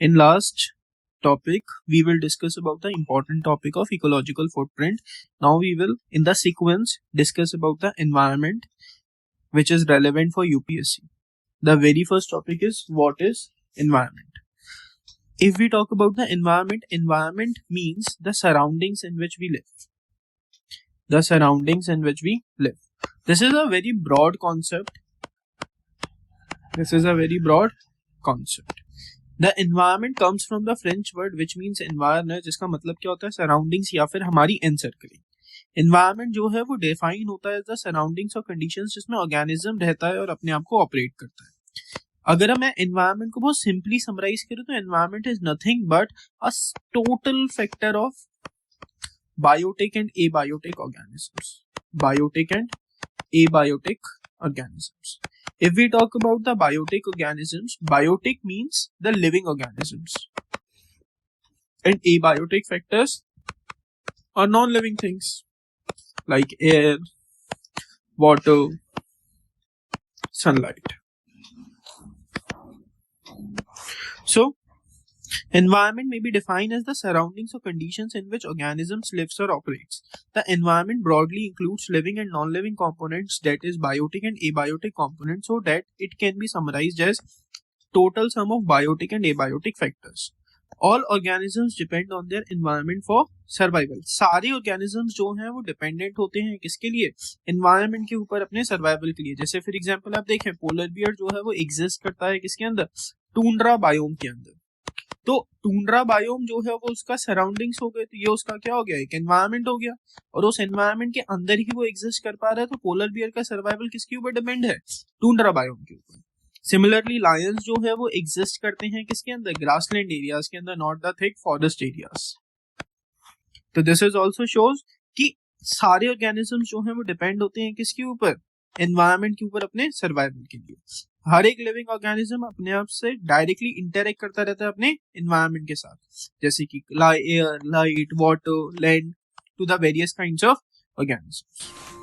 In last topic, we will discuss about the important topic of ecological footprint. Now we will, in the sequence, discuss about the environment, which is relevant for UPSC. The very first topic is what is environment. If we talk about the environment, environment means the surroundings in which we live. The surroundings in which we live. This is a very broad concept. The environment comes from the French word which means environment, जिसका मतलब क्या होता है surroundings या फिर हमारी encircling. Environment जो है वो define होता है the surroundings और conditions जिसमें organism रहता है और अपने आप को operate करता है. अगर मैं environment को बहुत simply summarize करूँ तो environment is nothing but a total factor of biotic and abiotic organisms. Biotic and abiotic organisms. If we talk about the biotic organisms, biotic means the living organisms. And abiotic factors are non-living things like air, water, sunlight. So, environment may be defined as the surroundings or conditions in which organisms lives or operates. The environment broadly includes living and non-living components, that is biotic and abiotic components, so that it can be summarized as total sum of biotic and abiotic factors. All organisms depend on their environment for survival. सारे organisms जो हैं वो dependent होते हैं किसके लिए? Environment के ऊपर अपने survival के लिए. जैसे for example आप देखें polar bear जो है वो exist करता है किसके अंदर? टूंड्रा बायोम के अंदर. तो टूंड्रा बायोम जो है वो उसका सराउंडिंग्स हो गए, तो ये उसका क्या हो गया? एक एनवायरनमेंट हो गया, और उस एनवायरनमेंट के अंदर ही वो एग्जिस्ट कर पा रहा है. तो पोलर बियर का सर्वाइवल किसके ऊपर डिपेंड है? टूंड्रा बायोम के ऊपर. सिमिलरली लायंस जो है वो एग्जिस्ट करते हैं किसके अंदर? ग्रासलैंड एरियाज के अंदर, not the thick forest areas. तो दिस इज ऑल्सो शोज कि सारे ऑर्गेनिजम्स जो है वो डिपेंड होते हैं किसके ऊपर? एनवायरनमेंट के ऊपर अपने सर्वाइवल के लिए. हर एक लिविंग ऑर्गेनिज्म अपने आप से डायरेक्टली इंटरेक्ट करता रहता है अपने एनवायरनमेंट के साथ, जैसे कि air, light, water, land, to the various kinds of organisms.